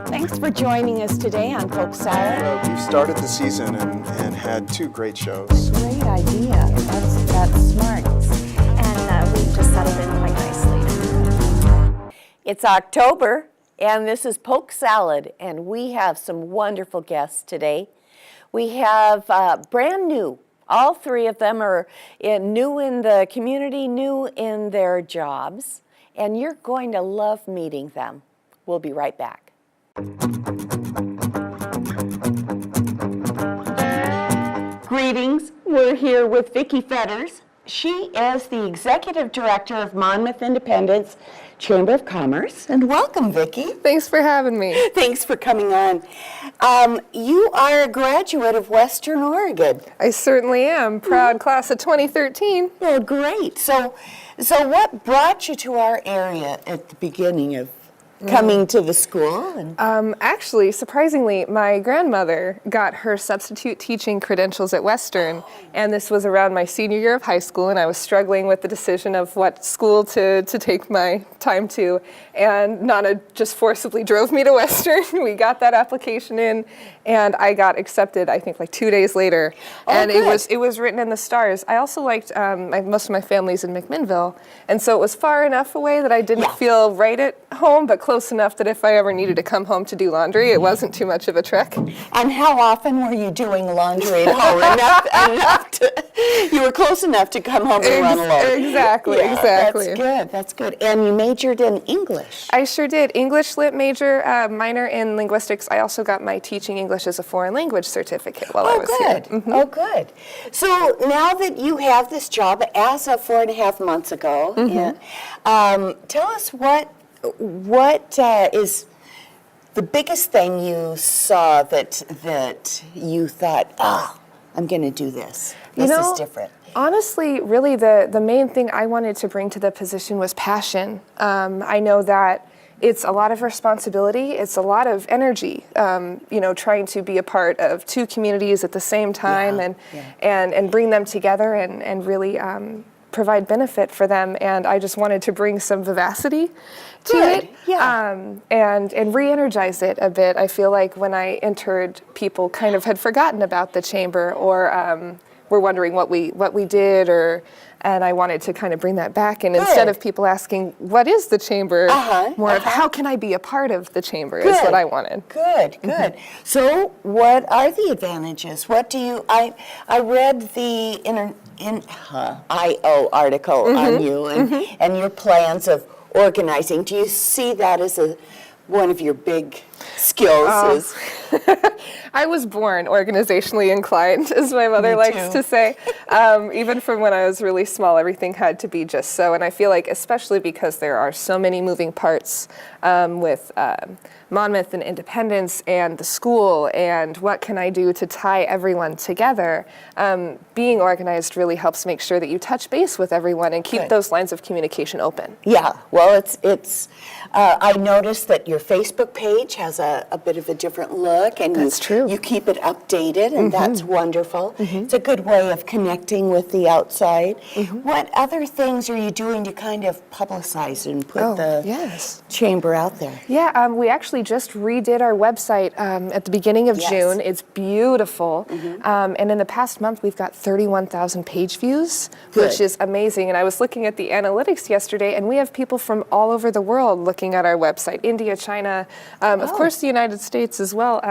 Thanks for joining us today on Polk Salad. We've started the season and had 2 great shows. Great idea. That's smart. And we've just settled in quite nicely. It's October, and this is Polk Salad, and we have some wonderful guests today. We have brand new. All 3 of them are new in the community, new in their jobs, and you're going to love meeting them. We'll be right back. Greetings. We're here with Vikkye Fetters. She is the Executive Director of Monmouth-Independence Chamber of Commerce. And welcome, Vikkye. Thanks for having me. Thanks for coming on. You are a graduate of Western Oregon. I certainly am. Proud class of 2013. Well, great. So what brought you to our area at the beginning of coming to the school? Actually, surprisingly, my grandmother got her substitute teaching credentials at Western, and this was around my senior year of high school, and I was struggling with the decision of what school to take my time to, and Nana just forcibly drove me to Western. We got that application in, and I got accepted, I think, like 2 days later, and good. it was written in the stars. I also liked, most of my family's in McMinnville, and so it was far enough away that I didn't feel right at home, but close enough that if I ever needed to come home to do laundry, it wasn't too much of a trek. And how often were you doing laundry at home? You were close enough to come home and run alone. Exactly. That's good. And you majored in English. I sure did. English lit major, minor in linguistics. I also got my teaching English as a foreign language certificate while I was here. Mm-hmm. Oh, good. So now that you have this job as of 4.5 months ago, tell us what is the biggest thing you saw that you thought, I'm going to do this. This is different. Honestly, really the main thing I wanted to bring to the position was passion. I know that it's a lot of responsibility, it's a lot of energy, trying to be a part of 2 communities at the same time and bring them together and really provide benefit for them, and I just wanted to bring some vivacity to it, and re-energize it a bit. I feel like when I entered, people kind of had forgotten about the chamber, or were wondering what we did, and I wanted to kind of bring that back. And instead of people asking, what is the chamber, more of how can I be a part of the chamber is what I wanted. Good. So what are the advantages? What do you, I read the IO article on you and your plans of organizing. Do you see that as one of your big skills? I was born organizationally inclined, as my mother likes to say. Even from when I was really small, everything had to be just so. And I feel like, especially because there are so many moving parts with Monmouth and Independence and the school, and what can I do to tie everyone together, being organized really helps make sure that you touch base with everyone and keep those lines of communication open. Yeah, well, it's I noticed that your Facebook page has a bit of a different look, and that's true. You keep it updated, and that's wonderful. It's a good way of connecting with the outside. What other things are you doing to kind of publicize and put the chamber out there? Yeah, we actually just redid our website at the beginning of June. It's beautiful. And in the past month, we've got 31,000 page views, which is amazing. And I was looking at the analytics yesterday, and we have people from all over the world looking at our website, India, China, of course the United States as well.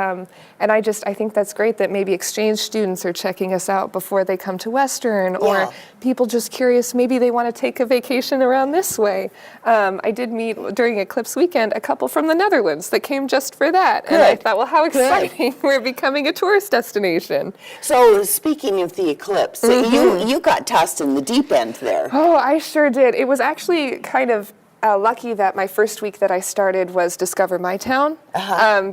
And I think that's great that maybe exchange students are checking us out before they come to Western, or people just curious, maybe they want to take a vacation around this way. I did meet during Eclipse weekend a couple from the Netherlands that came just for that. And I thought, well, how exciting. We're becoming a tourist destination. So speaking of the eclipse, you got tossed in the deep end there. Oh, I sure did. It was actually kind of lucky that my first week that I started was Discover My Town,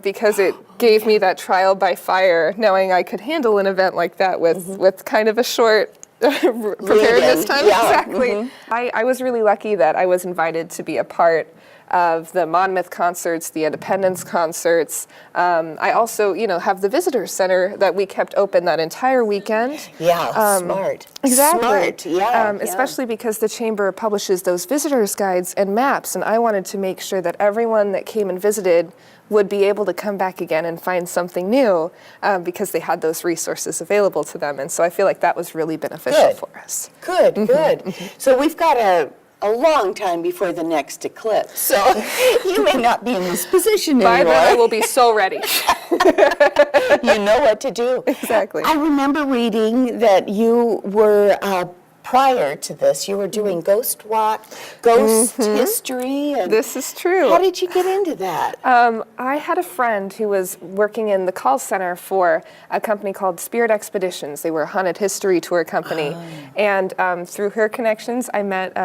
because it gave me that trial by fire, knowing I could handle an event like that with kind of a short preparedness time. Exactly. I was really lucky that I was invited to be a part of the Monmouth concerts, the Independence concerts. I also, have the visitor center that we kept open that entire weekend. Yeah, smart. Exactly. Smart, yeah. Especially because the Chamber publishes those visitors guides and maps, and I wanted to make sure that everyone that came and visited would be able to come back again and find something new because they had those resources available to them. And so I feel like that was really beneficial Good. for us. Good, good. So we've got a long time before the next eclipse, so you may not be in this position By anymore. then I will be so ready. You know what to do. Exactly. I remember reading that you were, prior to this, you were doing ghost walk, ghost history. And This is true. how did you get into that? I had a friend who was working in the call center for a company called Spirit Expeditions. They were a haunted history tour company. And through her connections, I met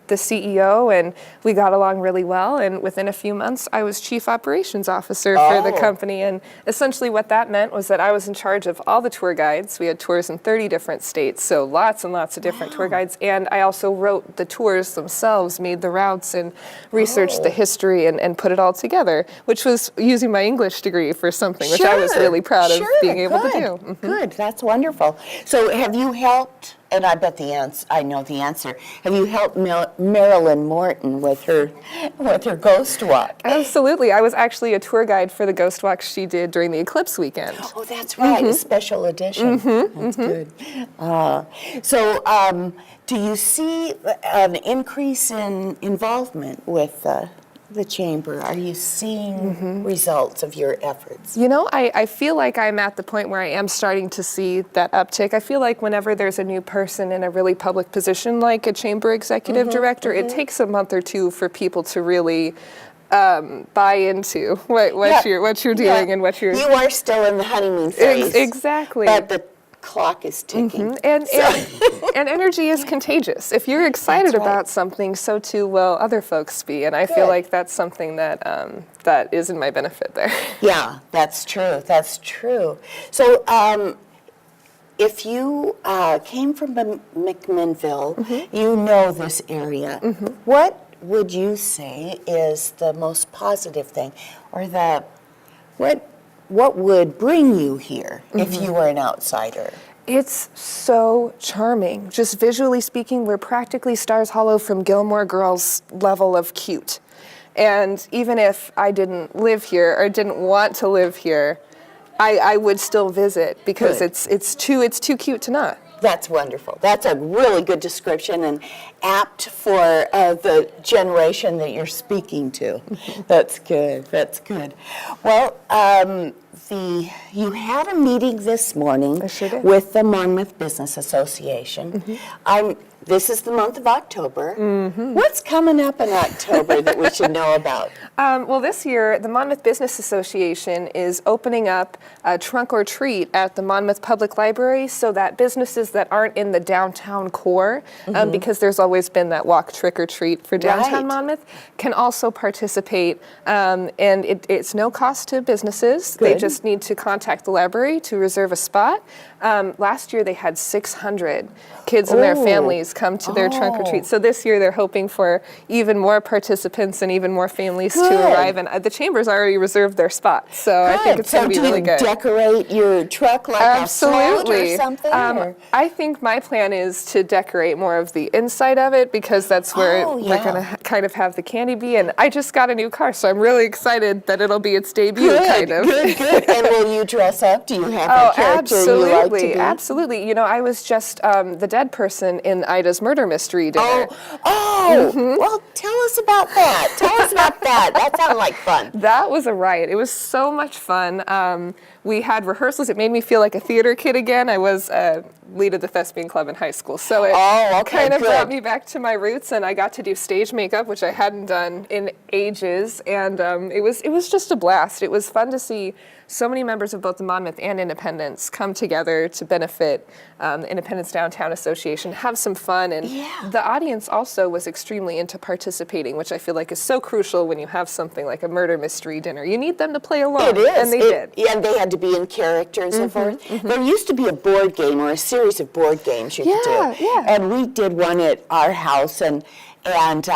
the CEO, and we got along really well. And within a few months, I was chief operations officer for the company. And essentially what that meant was that I was in charge of all the tour guides. We had tours in 30 different states, so lots and lots of different tour guides. And I also wrote the tours themselves, made the routes, and researched the history and put it all together, which was using my English degree for something, which I was really proud of being able to do. Mhm. Good, that's wonderful. So have you helped, and I bet I know the answer, have you helped Marilyn Morton with her ghost walk? Absolutely. I was actually a tour guide for the ghost walk she did during the eclipse weekend. Oh, that's right, a special edition. That's good. So do you see an increase in involvement with the chamber? Are you seeing results of your efforts? I feel like I'm at the point where I am starting to see that uptick. I feel like whenever there's a new person in a really public position, like a chamber executive director, it takes a month or two for people to really buy into what you're doing and what you're. You are still in the honeymoon phase. Exactly. But the clock is ticking. And energy is contagious. If you're excited That's right. about something, so too will other folks be. And I feel Good. like that's something that that is in my benefit there. Yeah, that's true. That's true. So, if you came from McMinnville, you know this area. What would you say is the most positive thing, or what would bring you here if you were an outsider? It's so charming. Just visually speaking, we're practically Stars Hollow from Gilmore Girls level of cute. And even if I didn't live here or didn't want to live here, I would still visit because Good. it's too cute to not. That's wonderful. That's a really good description and apt for the generation that you're speaking to. That's good. That's good. Well, you had a meeting this morning I sure did. with the Monmouth Business Association. This is the month of October. What's coming up in October that we should know about? Well, this year, the Monmouth Business Association is opening up a trunk or treat at the Monmouth Public Library so that businesses that aren't in the downtown core, because there's always been that walk trick or treat for downtown Right. Monmouth, can also participate. And it's no cost to businesses. They Good. just need to contact the library to reserve a spot. Last year, they had 600 kids and their Oh. families come to their trunk or treat. So this year, they're hoping for even more participants and even more families to Good. arrive. And the chamber's already reserved their spots, so I think it's so going to be really do good. you decorate your truck like a float Absolutely. or something? or- I think my plan is to decorate more of the inside of it because that's where Oh, we're yeah. going to kind of have the candy be. And I just got a new car, so I'm really excited that it'll be its debut, kind of. Good. And will you dress up? Do you have Oh, a character you like to be? absolutely. I was just the dead person in Ida's murder mystery dinner. Well, tell us about that. Tell us about that. That sounded like fun. That was a riot. It was so much fun. We had rehearsals. It made me feel like a theater kid again. I was lead of the thespian club in high school, so it kind of brought me back to my roots. And I got to do stage makeup, which I hadn't done in ages, and it was just a blast. It was fun to see so many members of both the Monmouth and Independence come together to benefit the Independence Downtown Association, have some fun, and the audience also was extremely into participating, which I feel like is so crucial when you have something like a murder mystery dinner. You need them to play along. It is. And they did. Yeah, and they had to be in character and so forth. There used to be a board game or a series of board games you could do. Yeah. And we did one at our house, and and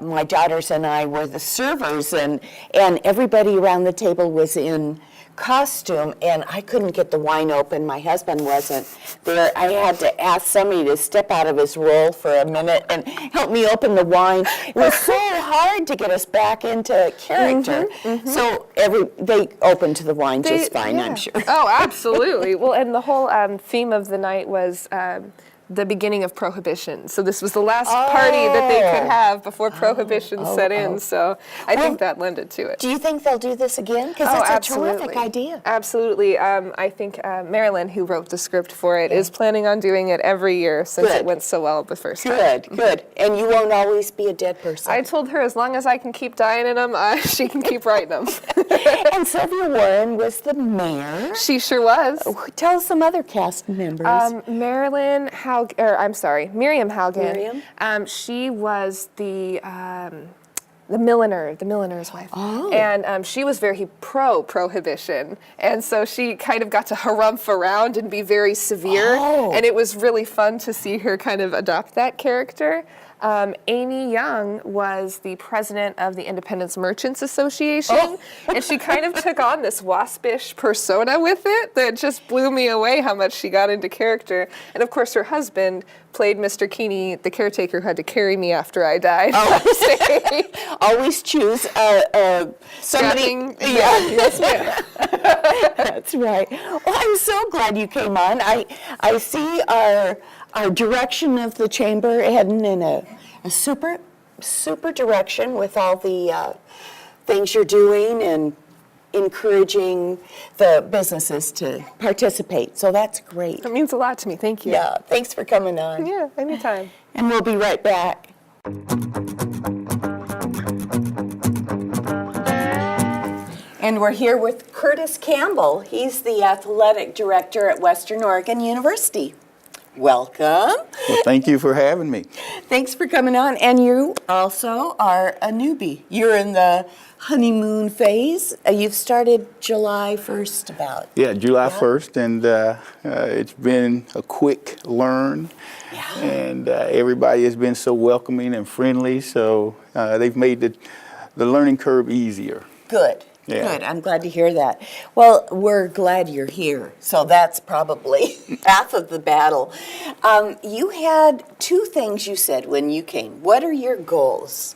my daughters and I were the servers, and everybody around the table was in costume, and I couldn't get the wine open. My husband wasn't there. I had to ask somebody to step out of his role for a minute and help me open the wine. It was so hard to get us back into character. So they opened to the wine just fine, I'm sure. Oh, absolutely. Well, and the whole theme of the night was the beginning of Prohibition. So this was the last party that they could have before Prohibition set in. So I think that lended to it. Do you think they'll do this again? Because it's a terrific idea. Absolutely. I think Marilyn, who wrote the script for it, is planning on doing it every year since it went so well the first time. Good. And you won't always be a dead person. I told her as long as I can keep dying in them, she can keep writing them. And Sylvia Warren was the mayor. She sure was. Tell us some other cast members. Miriam Haugen. She was the milliner's wife. Oh. And she was very pro-prohibition. And so she kind of got to harumph around and be very severe. Oh. And it was really fun to see her kind of adopt that character. Amy Young was the president of the Independence Merchants Association, and she kind of took on this waspish persona with it that just blew me away how much she got into character. And of course, her husband played Mr. Keeney, the caretaker who had to carry me after I died. Always choose somebody. Yes, ma'am. That's right. Well, I'm so glad you came on. I see our direction of the chamber heading in a super direction with all the things you're doing and encouraging the businesses to participate. So that's great. It means a lot to me. Thank you. Yeah, thanks for coming on. Yeah, anytime. And we'll be right back. And we're here with Curtis Campbell. He's the athletic director at Western Oregon University. Welcome. Well, thank you for having me. Thanks for coming on. And you also are a newbie. You're in the honeymoon phase. You've started July 1st about. Yeah, July 1st, and it's been a quick learn. Yeah. And everybody has been so welcoming and friendly, so they've made the learning curve easier. Good. Yeah. Good. I'm glad to hear that. Well, we're glad you're here. So that's probably half of the battle. You had two things you said when you came. What are your goals?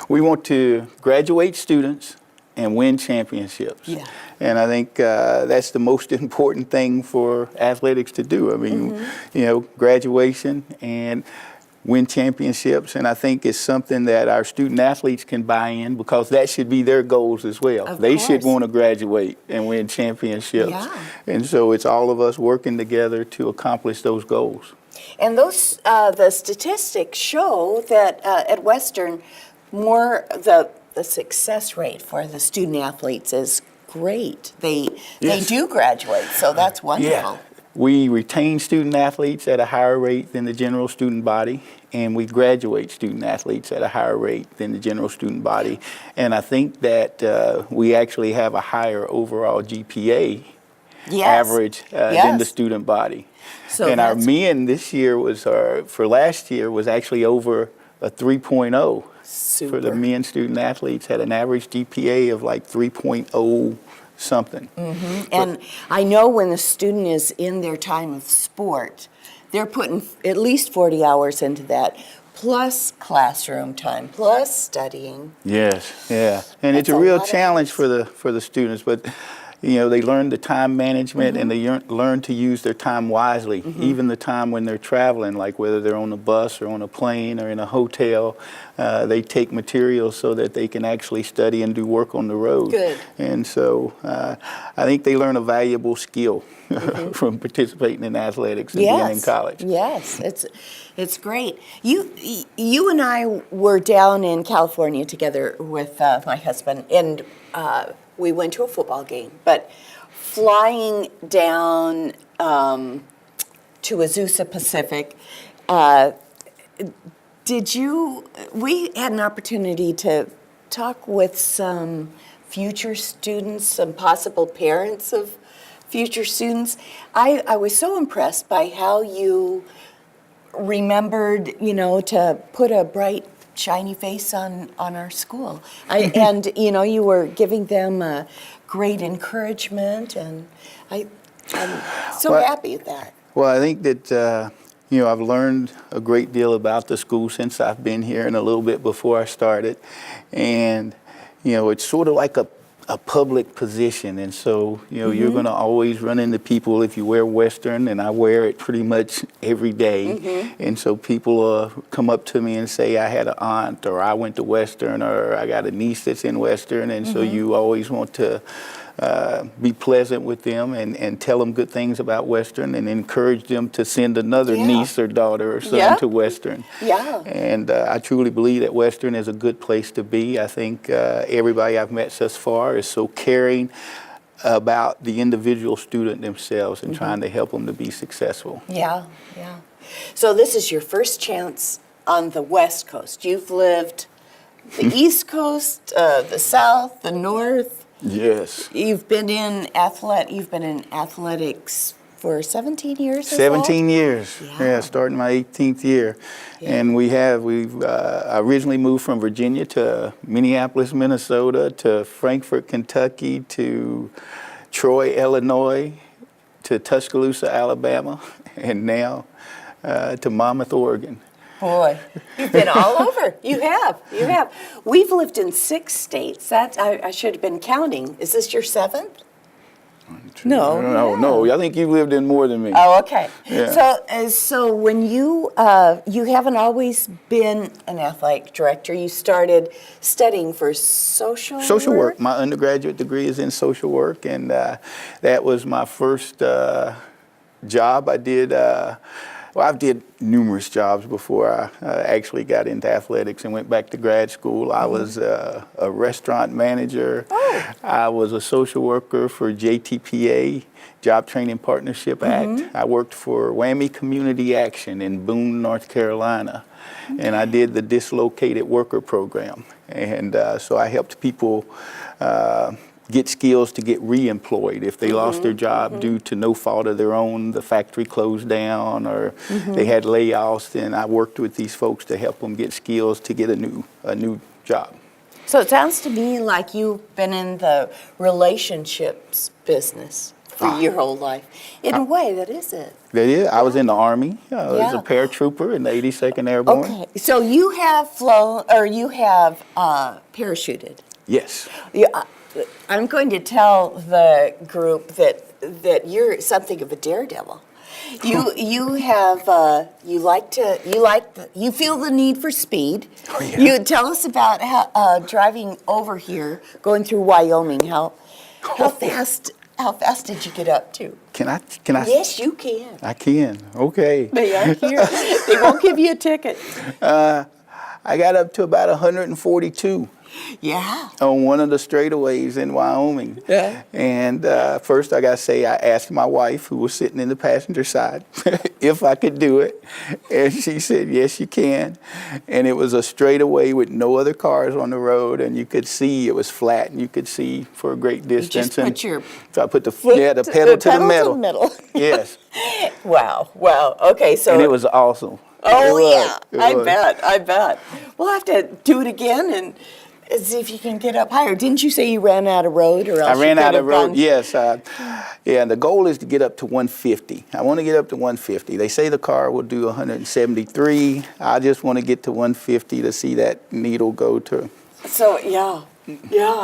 We want to graduate students and win championships. Yeah. And I think that's the most important thing for athletics to do. I mean, graduation and win championships, and I think it's something that our student athletes can buy in because that should be their goals as well. They should want to graduate and win championships. Yeah. And so it's all of us working together to accomplish those goals. And those the statistics show that at Western, the success rate for the student athletes is great. They do graduate, so that's wonderful. Yeah. We retain student athletes at a higher rate than the general student body, and we graduate student athletes at a higher rate than the general student body. And I think that we actually have a higher overall GPA average than the student body. So and our men this year for last year was actually over a 3.0. Super. For the men student athletes, had an average GPA of like 3.0 something. Mm-hmm. And I know when the student is in their time of sport, they're putting at least 40 hours into that, plus classroom time, plus studying. Yes, yeah. And it's a real challenge for the students, but they learn the time management and they learn to use their time wisely, even the time when they're traveling, like whether they're on a bus or on a plane or in a hotel. They take materials so that they can actually study and do work on the road. Good. And so I think they learn a valuable skill from participating in athletics and being in college. Yes, it's great. You and I were down in California together with my husband, and we went to a football game, but flying down to Azusa Pacific, we had an opportunity to talk with some future students, some possible parents of future students. I was so impressed by how you remembered, to put a bright, shiny face on our school. And, you were giving them great encouragement, and I'm so Well, happy at that. Well, I think that, I've learned a great deal about the school since I've been here and a little bit before I started. And, it's sort of like a public position. And so, you're going to always run into people if you wear Western, and I wear it pretty much every day. And so people come up to me and say, I had an aunt, or I went to Western, or I got a niece that's in Western. And so you always want to be pleasant with them and tell them good things about Western and encourage them to send another niece or daughter or son to Western. Yeah. And I truly believe that Western is a good place to be. I think everybody I've met thus far is so caring about the individual student themselves and trying to help them to be successful. Yeah. So this is your first chance on the West Coast. You've lived the East Coast, the South, the North. Yes. You've been in athletics for 17 years. 17 years. Yeah, starting my 18th year. Yeah. And we've I originally moved from Virginia to Minneapolis, Minnesota, to Frankfort, Kentucky, to Troy, Illinois, to Tuscaloosa, Alabama, and now to Monmouth, Oregon. Boy, you've been all over. You have. We've lived in 6 states. I should have been counting. Is this your 7th? No. I think you've lived in more than me. Oh, okay. Yeah. So when you haven't always been an athletic director, you started studying for social work. My undergraduate degree is in social work, and that was my first job. I did. I did numerous jobs before I actually got into athletics and went back to grad school. I was a restaurant manager. Oh. I was a social worker for JTPA, Job Training Partnership Act. I worked for Whammy Community Action in Boone, North Carolina. And I did the dislocated worker program. And so I helped people get skills to get reemployed if they lost their job due to no fault of their own, the factory closed down, or they had layoffs. And I worked with these folks to help them get skills to get a new job. So it sounds to me like you've been in the relationships business for your whole life. In a way, that is it. That is. I was in the Army. I was a paratrooper in the 82nd Airborne. Okay, so you have parachuted. Yes. I'm going to tell the group that you're something of a daredevil. You feel the need for speed. Oh, yeah. You tell us about how driving over here, going through Wyoming. How fast did you get up to? Can I? Yes, you can. I can. Okay. They are here. They won't give you a ticket. I got up to about 142. Yeah. On one of the straightaways in Wyoming. Yeah. And first I got to say, I asked my wife, who was sitting in the passenger side, if I could do it. And she said, yes, you can. And it was a straightaway with no other cars on the road, and you could see it was flat, and you could see for a great distance. You just put your so I put the pedal to the metal. Yes. Wow. Okay, so. And it was awesome. Oh, It was. I bet. We'll have to do it again and see if you can get up higher. Didn't you say you ran out of road, or else I ran you out could of have road, gone- yes. And the goal is to get up to 150. I want to get up to 150. They say the car will do 173. I just want to get to 150 to see that needle go to. So, yeah,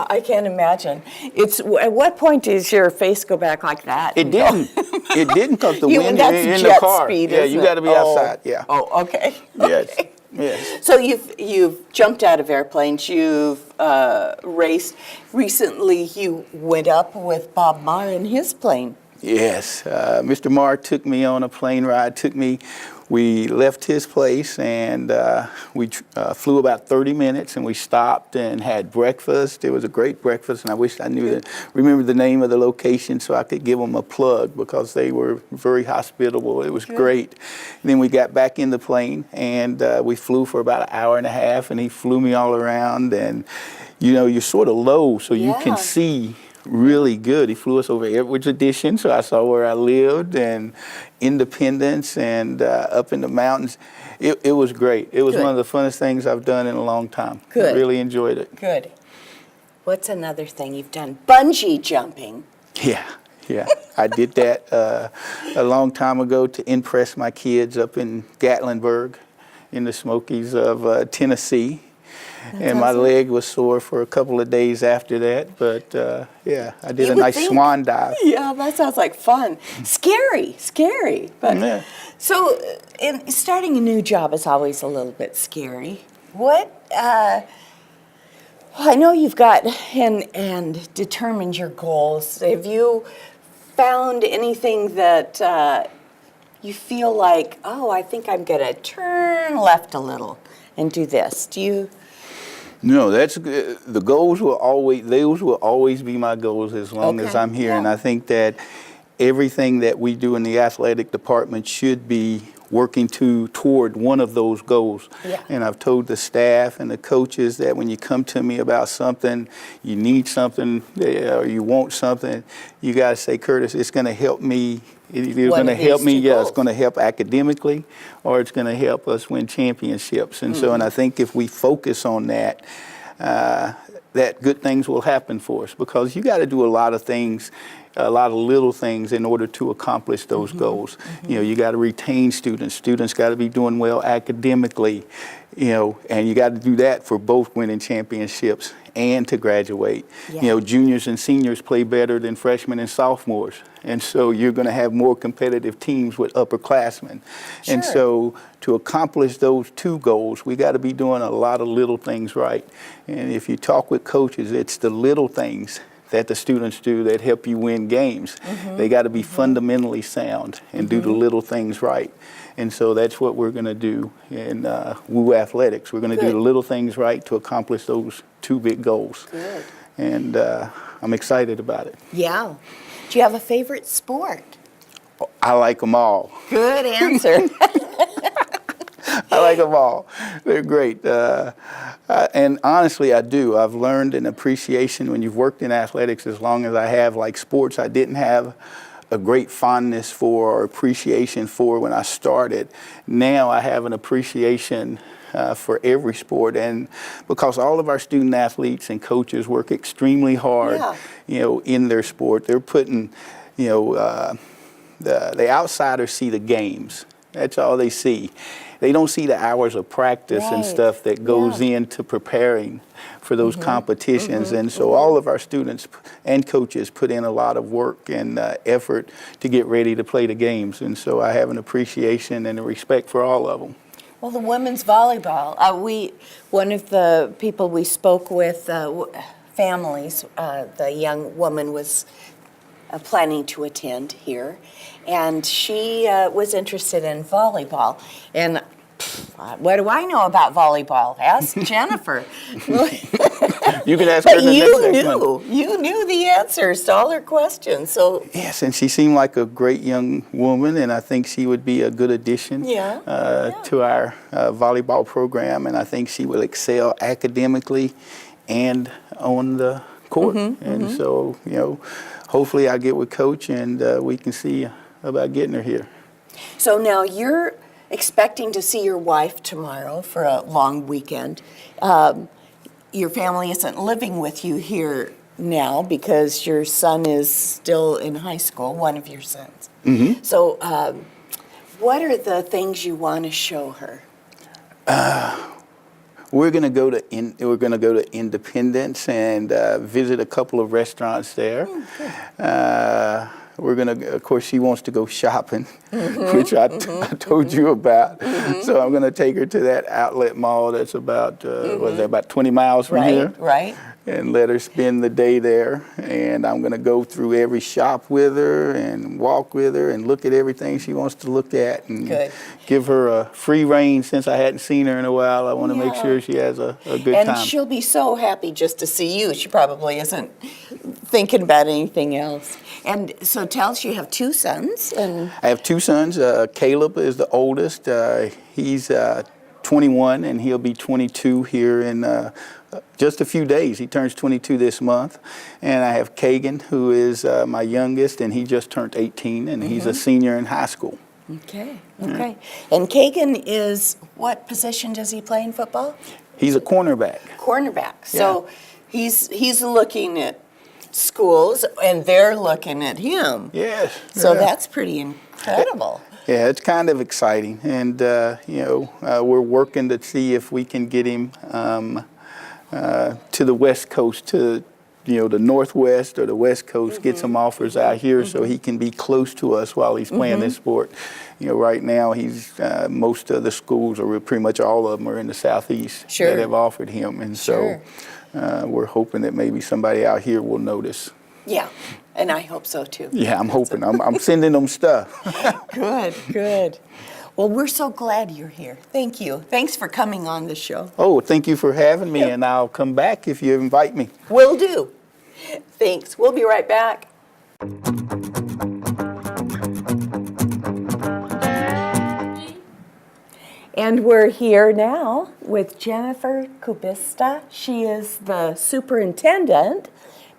I can't imagine. At what point does your face go back like that? It didn't. It didn't because the wind that's in jet the car. speed, Yeah, isn't you it? got to be outside. Yeah. Oh, okay. Yes. Okay. Yes. So you've jumped out of airplanes. You've raced. Recently, you went up with Bob Maher in his plane. Yes. Mr. Maher took me on a plane ride. We left his place and we flew about 30 minutes, and we stopped and had breakfast. It was a great breakfast, and I wish I remember the name of the location so I could give them a plug, because they were very hospitable. It was great. And then we got back in the plane, and we flew for about an hour and a half, and he flew me all around. And you're sort of low, so you can see really good. He flew us over Edwards Edition, so I saw where I lived, and Independence, and up in the mountains. It was great. It was Good. one of the funnest things I've done in a long time. Good. I really enjoyed it. Good. What's another thing you've done? Bungee jumping. Yeah. I did that a long time ago to impress my kids up in Gatlinburg in the Smokies of Tennessee. And my leg was sore for a couple of days after that, but yeah, I did You a would nice think- swan dive. Yeah, that sounds like fun. Scary. But Yeah. so, starting a new job is always a little bit scary. What? I know you've got and determined your goals. Have you found anything that you feel like, oh, I think I'm going to turn left a little and do this? Do you? No, that's good. The goals those will always be my goals as long as Okay. I'm here. And Yeah. I think that everything that we do in the athletic department should be working toward one of those goals. Yeah. And I've told the staff and the coaches that when you come to me about something, you need something, or you want something, you got to say, Curtis, it's going to help me. It's One going to of help these me. two Yeah, goals. it's going to help academically, or it's going to help us win championships. And so, and I think if we focus on that, that good things will happen for us, because you got to do a lot of things, a lot of little things in order to accomplish those goals. You know, you got to retain students. Students got to be doing well academically, you know, and you got to do that for both winning championships and to graduate. Yeah. You know, juniors and seniors play better than freshmen and sophomores. And so you're going to have more competitive teams with upperclassmen. And Sure. so to accomplish those two goals, we got to be doing a lot of little things right. And if you talk with coaches, it's the little things that the students do that help you win games. They got to be fundamentally sound and do the little things right. And so that's what we're going to do in WU Athletics. We're going to do Good. the little things right to accomplish those two big goals. Good. And I'm excited about it. Yeah. Do you have a favorite sport? I like them all. Good answer. I like them all. They're great. And honestly, I do. I've learned an appreciation when you've worked in athletics as long as I have, like sports I didn't have a great fondness for or appreciation for when I started. Now I have an appreciation for every sport, and because all of our student athletes and coaches work extremely hard, Yeah. you know, in their sport. They're putting, you know, the outsiders see the games. That's all they see. They don't see the hours of practice and Right. stuff that goes into preparing for those competitions. And so all of our students and coaches put in a lot of work and effort to get ready to play the games. And so I have an appreciation and a respect for all of them. Well, the women's volleyball, one of the people we spoke with, families, the young woman was planning to attend here, and she was interested in volleyball. And what do I know about volleyball? Ask Jennifer. You can ask her But the you next one. you knew the answers to all her questions. So Yes, and she seemed like a great young woman, and I think she would be a good addition Yeah, to our volleyball program, and I think she will excel academically and on the court. And so, you know, hopefully I get with Coach and we can see about getting her here. So now you're expecting to see your wife tomorrow for a long weekend. Your family isn't living with you here now because your son is still in high school, one of your sons. So what are the things you want to show her? We're going to go to Independence and visit a couple of restaurants there. We're going to, of course, she wants to go shopping, which I told you about. So I'm going to take her to that outlet mall that's about, what is that, about 20 miles from here? Right. And let her spend the day there. And I'm going to go through every shop with her and walk with her and look at everything she wants to look at and Good. give her a free rein. Since I hadn't seen her in a while, I want to make Yeah. sure she has a good And time. she'll be so happy just to see you. She probably isn't thinking about anything else. And so tell us, you have two sons, and I have two sons. Caleb is the oldest. He's 21, and he'll be 22 here in just a few days. He turns 22 this month. And I have Kagan, who is my youngest, and he just turned 18, and he's a senior in high school. Okay, okay. And Kagan is, what position does he play in football? He's a cornerback. Cornerback. So he's looking at schools, and they're looking at him. Yes. So yeah. that's pretty incredible. Yeah, it's kind of exciting, and we're working to see if we can get him to the West Coast, to the Northwest or the West Coast, get some offers out here so he can be close to us while he's playing this sport. Right now he's most of the schools, or pretty much all of them, are in the Southeast that have offered him, and so we're hoping that maybe somebody out here will notice. Yeah, and I hope so too. Yeah, I'm hoping. I'm sending them stuff. Good, good. Well, we're so glad you're here. Thank you. Thanks for coming on the show. Oh, thank you for having me, and I'll come back if you invite me. Will do. Thanks. We'll be right back. And we're here now with Jennifer Kubista. She is the superintendent,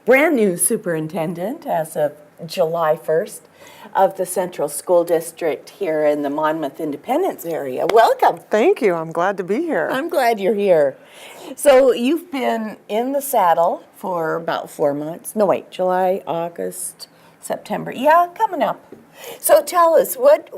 brand new superintendent as of July 1st of the Central School District here in the Monmouth-Independence area. Welcome. Thank you. I'm glad to be here. I'm glad you're here. So you've been in the saddle for about 4 months. No, wait, July, August, September. Yeah, coming up. So tell us, what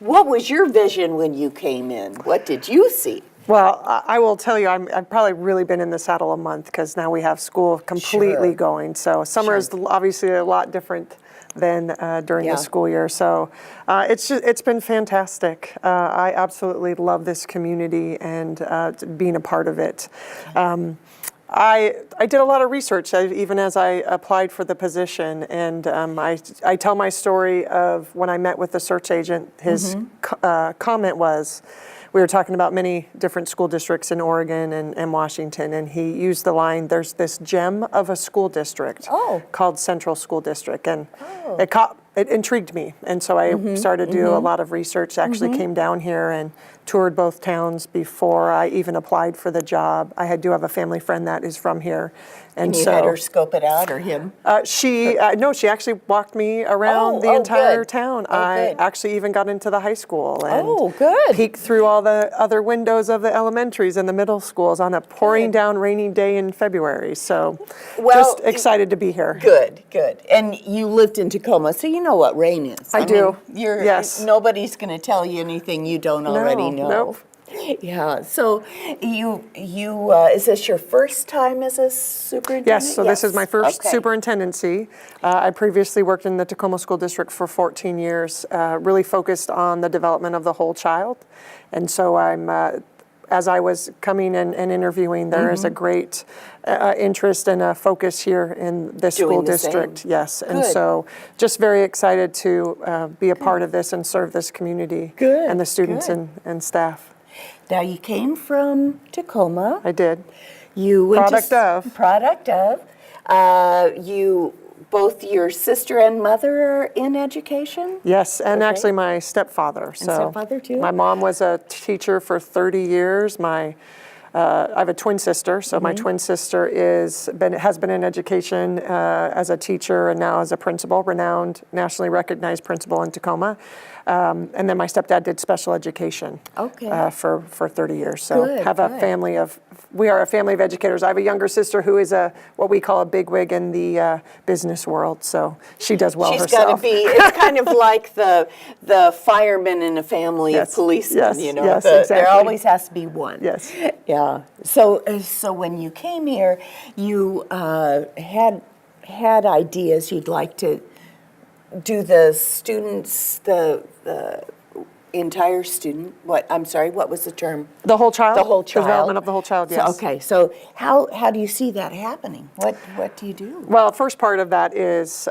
was your vision when you came in? What did you see? Well, I will tell you, I've probably really been in the saddle a month because now we have school completely going. So summer is obviously a lot different than during the school year. So it's been fantastic. I absolutely love this community and being a part of it. I did a lot of research even as I applied for the position, and I tell my story of when I met with the search agent. His comment was, we were talking about many different school districts in Oregon and Washington, and he used the line, there's this gem of a school district called Central School District, and it intrigued me, and so I started to do a lot of research, actually came down here and toured both towns before I even applied for the job. I do have a family friend that is from here. And you had her scope it out, or him? She actually walked me around the entire town. I actually even got into the high school and peeked through all the other windows of the elementaries and the middle schools on a pouring down rainy day in February. So just excited to be here. Good, good. And you lived in Tacoma, so you know what rain is. I do. Yes. Nobody's going to tell you anything you don't already know. Nope. Yeah. So you is this your first time as a superintendent? Yes. So this is my first superintendency. I previously worked in the Tacoma School District for 14 years, really focused on the development of the whole child. And so as I was coming and interviewing, there is a great interest and a focus here in this school district. Same. Yes, and so just very excited to be a part of this and serve this community and the students and staff. Now, you came from Tacoma. I did. You went Product of. Both your sister and mother are in education? Yes, and actually my stepfather. And stepfather too? My mom was a teacher for 30 years. I have a twin sister, so my twin sister has been in education as a teacher and now as a principal, renowned, nationally recognized principal in Tacoma. And then my stepdad did special education for 30 years. So we are a family of educators. I have a younger sister who is what we call a bigwig in the business world. So she does well herself. She's got to be. It's kind of like the fireman in a family of policemen. Yes, exactly. There always has to be one. Yes. Yeah. So when you came here, you had ideas you'd like to do the students the entire student, what was the term? The whole child? The whole child. Development of the whole child, yes. So how do you see that happening? What do you do? Well, first part of that is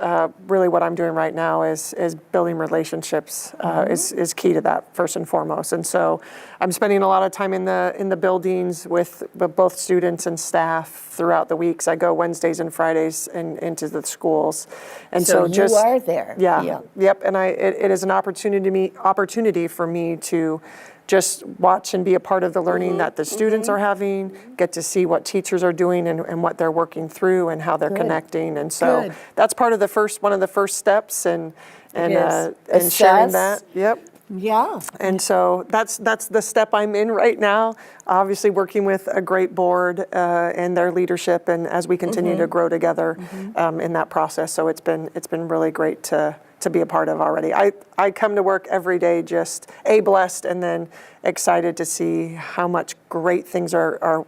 really what I'm doing right now is building relationships is key to that, first and foremost. And so I'm spending a lot of time in the buildings with both students and staff throughout the weeks. I go Wednesdays and Fridays into the schools. And so you are there. Yeah. Yep. And it is an opportunity for me to just watch and be a part of the learning that the students are having, get to see what teachers are doing and what they're working through and how they're connecting. And so Good. that's part of one of the first steps and is. sharing Assess. that. Yep. Yeah. And so that's the step I'm in right now. Obviously, working with a great board and their leadership, and as we continue to grow together in that process. So it's been really great to be a part of already. I come to work every day just blessed and then excited to see how much great things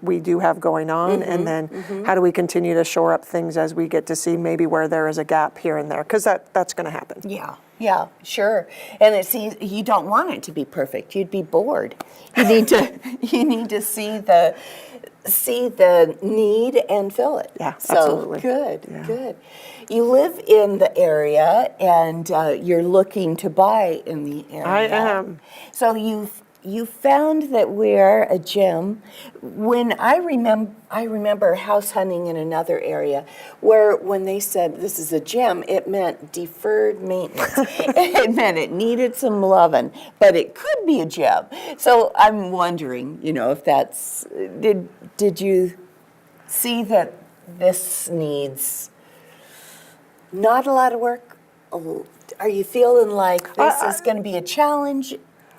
we do have going on, and then how do we continue to shore up things as we get to see maybe where there is a gap here and there, because that's going to happen. Yeah, sure. And you don't want it to be perfect. You'd be bored. You need to see the need and fill it. Yeah, so absolutely. Good. You live in the area, and you're looking to buy in the area. I am. So you found that we're a gym. When I remember house hunting in another area, where when they said this is a gym, it meant deferred maintenance. It meant it needed some loving, but it could be a gym. So I'm wondering, if that's did you see that this needs not a lot of work? Are you feeling like this is going to be a challenge?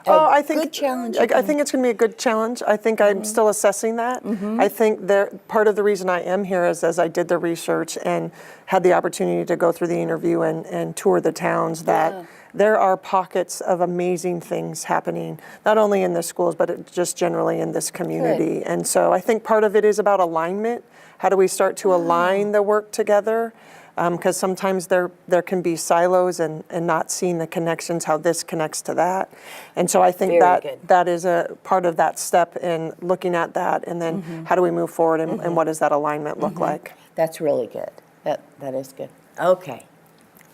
I think good challenge. I think it's going to be a good challenge. I think I'm still assessing that. I think part of the reason I am here is as I did the research and had the opportunity to go through the interview and tour the towns, that there are pockets of amazing things happening, not only in the schools, but just generally in this community. Good. And so I think part of it is about alignment. How do we start to align the work together? Because sometimes there can be silos and not seeing the connections, how this connects to that. And so I think that is a part of that step in looking at that, and then how do we move forward, and what does that alignment look like? That's really good. That is good. Okay.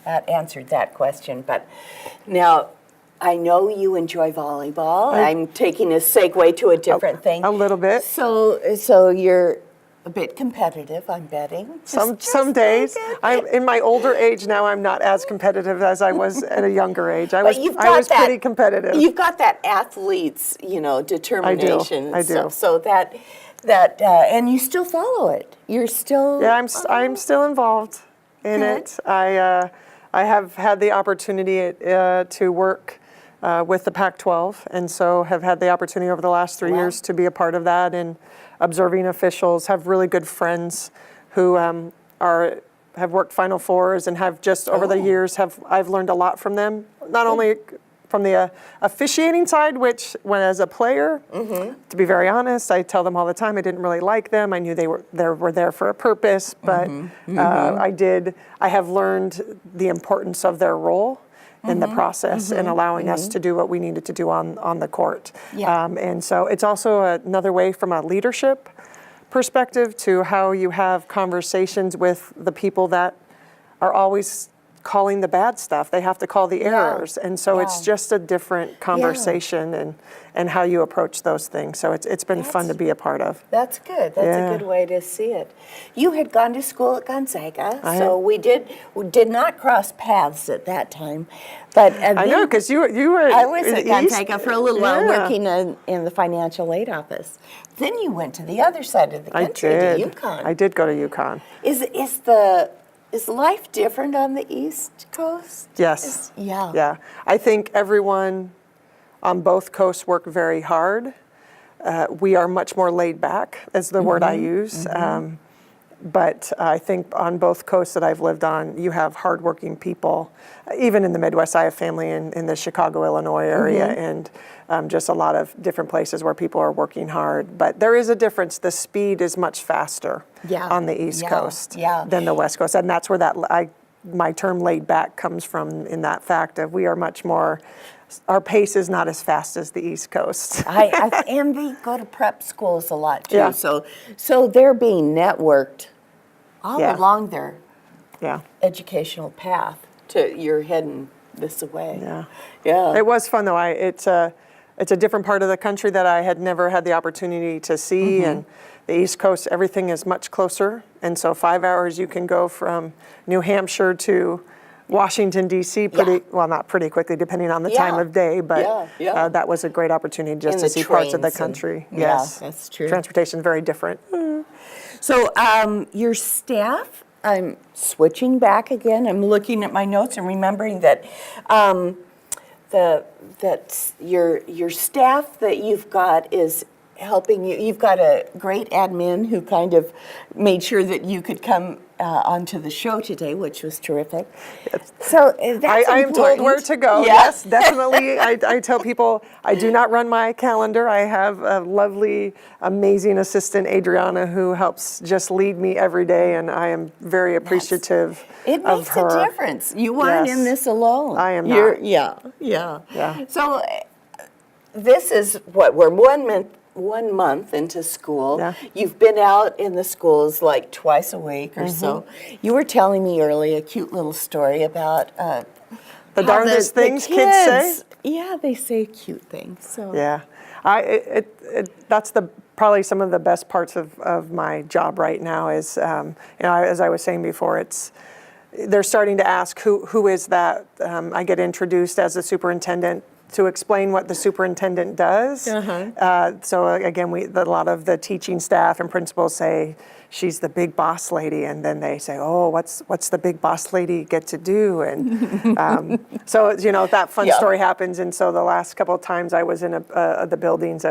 That answered that question. But now, I know you enjoy volleyball. I'm taking a segue to a different thing. A little bit. So you're a bit competitive, I'm betting. Some days. I'm in my older age now. I'm not as competitive as I was at a younger age. I was pretty competitive. You've got that athlete's, determination. I do. So that and you still follow it. You're still. Yeah, I'm still involved in it. I have had the opportunity to work with the Pac-12, and so have had the opportunity over the last 3 years to be a part of that and observing officials. Have really good friends who have worked Final Fours and have just over the years I've learned a lot from them. Not only from the officiating side, which when as a player, to be very honest, I tell them all the time I didn't really like them. I knew they were there for a purpose, but I have learned the importance of their role in the process and allowing us to do what we needed to do on the court. Yeah. And so it's also another way from a leadership perspective to how you have conversations with the people that are always calling the bad stuff. They have to call the errors. And so it's just a different conversation and how you approach those things. So it's been fun to be a part of. That's good. That's a good way to see it. You had gone to school at Gonzaga, so we did not cross paths at that time. But I know, because you were I was in at the Gonzaga East. for a little while working in the financial aid office. Then you went to the other side of the country, to UConn. I did go to UConn. Is life different on the East Coast? Yes. Yeah. I think everyone on both coasts work very hard. We are much more laid back, is the word I use. But I think on both coasts that I've lived on, you have hardworking people. Even in the Midwest, I have family in the Chicago, Illinois area, and just a lot of different places where people are working hard. But there is a difference. The speed is much faster on the East Coast than the West Coast. And that's where my term laid back comes from, in that fact of we are much more, our pace is not as fast as the East Coast. And they go to prep schools a lot too. Yeah. So they're being networked all along their educational path to you're heading this way. Yeah. It was fun though. It's a different part of the country that I had never had the opportunity to see, and the East Coast, everything is much closer. And so 5 hours you can go from New Hampshire to Washington, D.C. well, not pretty quickly, depending on the time Yeah. of day, but Yeah. that was a great opportunity just And to the see parts of the trains and- country. yeah, Yes, that's true. Transportation very different. So your staff, I'm switching back again. I'm looking at my notes and remembering that that your staff that you've got is helping you. You've got a great admin who kind of made sure that you could come onto the show today, which was terrific. So that's I am told where important. to go. Yeah. Yes, definitely. I tell people I do not run my calendar. I have a lovely, amazing assistant, Adriana, who helps just lead me every day, and I am very appreciative It of makes her. a difference. You aren't in Yes. this alone. I am You're- not. Yeah. Yeah. So this is what we're 1 month into school. Yeah. You've been out in the schools like twice a week or so. You were telling me earlier a cute little story about The how darndest things kids say. Yeah, they say cute things. So Yeah, that's probably some of the best parts of my job right now is, as I was saying before, they're starting to ask who is that. I get introduced as the superintendent to explain what the superintendent does. So again, a lot of the teaching staff and principals say, she's the big boss lady, and then they say, oh, what's the big boss lady get to do? And so that fun story happens. And so the last couple of times I was in the buildings,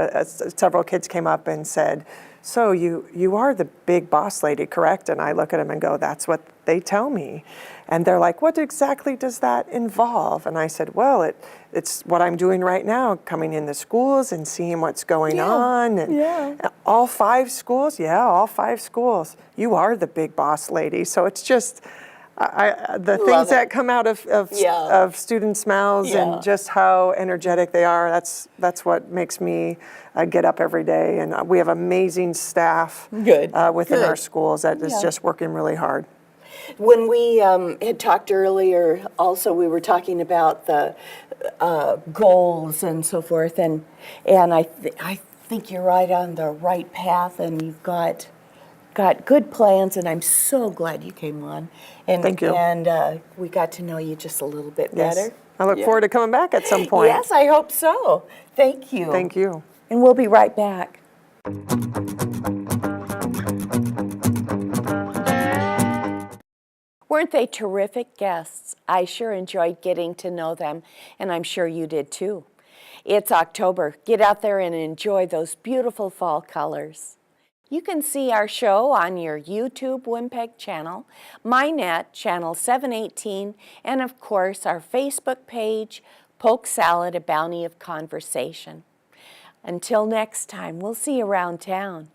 several kids came up and said, so you are the big boss lady, correct? And I look at them and go, that's what they tell me. And they're like, what exactly does that involve? And I said, well, it's what I'm doing right now, coming in the schools and seeing what's going on. And all 5 schools? Yeah, all 5 schools. You are the big boss lady. So it's just the things that come out of students' mouths and just how energetic they are, that's what makes me get up every day. And we have amazing staff within our schools that is just working really hard. when we had talked earlier, also we were talking about the goals and so forth, and I think you're right on the right path, and you've got good plans, and I'm so glad you came on. And, Thank you. And we got to know you just a little bit better. I look forward to coming back at some point. Yes, I hope so. Thank you. Thank you. And we'll be right back. Weren't they terrific guests? I sure enjoyed getting to know them, and I'm sure you did too. It's October. Get out there and enjoy those beautiful fall colors. You can see our show on your YouTube Winnipeg channel, MyNet channel 718, and of course our Facebook page, Polk Salad, A Bounty of Conversation. Until next time, we'll see you around town.